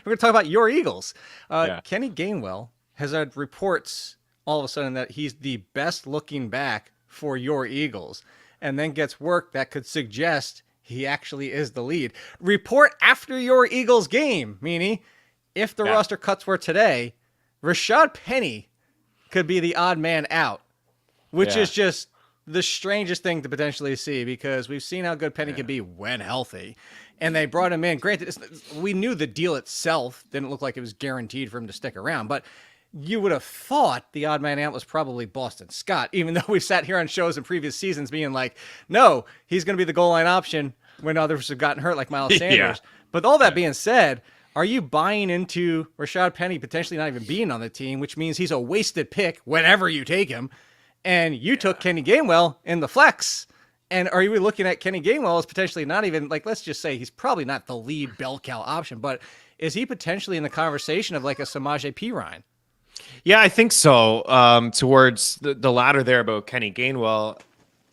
we're going to talk about your Eagles. Yeah. Kenny Gainwell has had reports all of a sudden that he's the best looking back for your Eagles, and then gets work that could suggest he actually is the lead. Report after your Eagles game, meaning if the roster cuts were today, Rashaad Penny could be the odd man out, which is just the strangest thing to potentially see, because we've seen how good Penny can be when healthy. And they brought him in. Granted, we knew the deal itself didn't look like it was guaranteed for him to stick around, but you would have thought the odd man out was probably Boston Scott, even though we've sat here on shows in previous seasons being like, no, he's going to be the goal line option when others have gotten hurt, like Miles Sanders. But all that being said, are you buying into Rashaad Penny potentially not even being on the team, which means he's a wasted pick whenever you take him? And you took Kenny Gainwell in the flex. And are you looking at Kenny Gainwell as potentially not even, like, let's just say he's probably not the lead bell cow option, but is he potentially in the conversation of like a Samaje Perine? Yeah, I think so. Towards the latter there about Kenny Gainwell,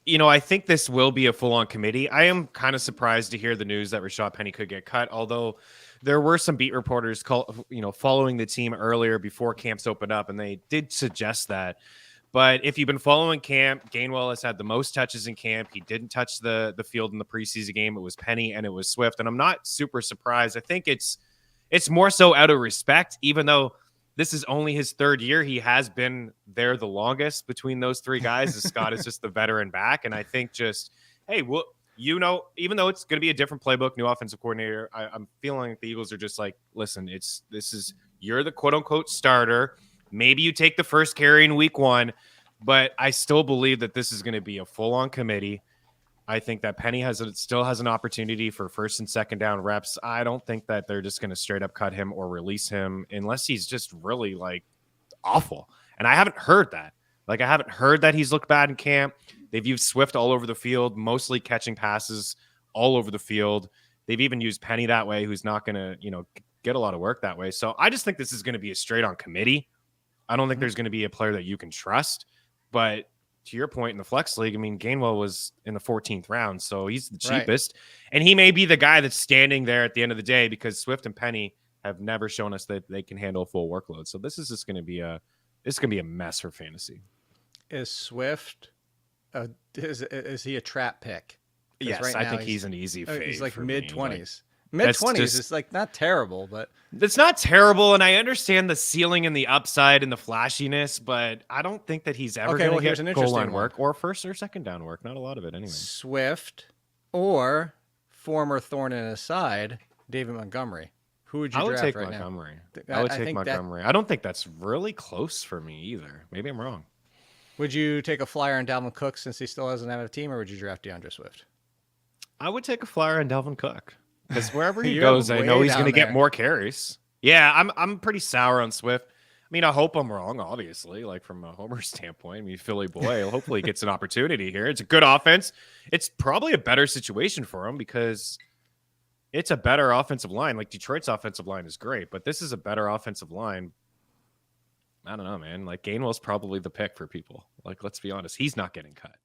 I think this will be a full-on committee. I am kind of surprised to hear the news that Rashaad Penny could get cut, although there were some beat reporters following the team earlier before camps opened up, and they did suggest that. But if you've been following camp, Gainwell has had the most touches in camp. He didn't touch the field in the preseason game. It was Penny and it was Swift, and I'm not super surprised. I think it's more so out of respect, even though this is only his third year. He has been there the longest between those three guys. Scott is just the veteran back. And I think hey, well, even though it's going to be a different playbook, new offensive coordinator, I'm feeling like the Eagles are just like, listen, you're the quote unquote starter. Maybe you take the first carry in week 1, but I still believe that this is going to be a full on committee. I think that Penny still has an opportunity for first and second down reps. I don't think that they're just going to straight up cut him or release him unless he's just really like awful. And I haven't heard that. Like, I haven't heard that he's looked bad in camp. They've used Swift all over the field, mostly catching passes all over the field. They've even used Penny that way, who's not going to, get a lot of work that way. So I just think this is going to be a straight on committee. I don't think there's going to be a player that you can trust, but to your point in the flex league, I mean, Gainwell was in the 14th round, so he's the cheapest. Right. And he may be the guy that's standing there at the end of the day because Swift and Penny have never shown us that they can handle a full workload. So this is just going to be a mess for fantasy. Is Swift, is he a trap pick? Yes, right, I think he's an easy fade. He's like mid-20s. Mid-20s is like not terrible, but it's not terrible. And I understand the ceiling and the upside and the flashiness, but I don't think that he's ever going to get goal line work or first or second down work. Not a lot of it anyway. Swift or former thorn in his side, David Montgomery. Who would you draft take right Montgomery. Now? I would take Montgomery. I don't think that's really close for me either. Maybe I'm wrong. Would you take a flyer on Dalvin Cook since he still doesn't have a team, or would you draft DeAndre Swift? I would take a flyer on Dalvin Cook. Because wherever he goes, I know he's going to get more carries. Yeah, I'm pretty sour on Swift. I mean, I hope I'm wrong, obviously, like from a homer standpoint. I mean, Philly boy, hopefully he gets an opportunity here. It's a good offense. It's probably a better situation for him because it's a better offensive line. Like Detroit's offensive line is great, but this is a better offensive line. I don't know, man. Like Gainwell's probably the pick for people. Like, let's be honest. He's not getting cut.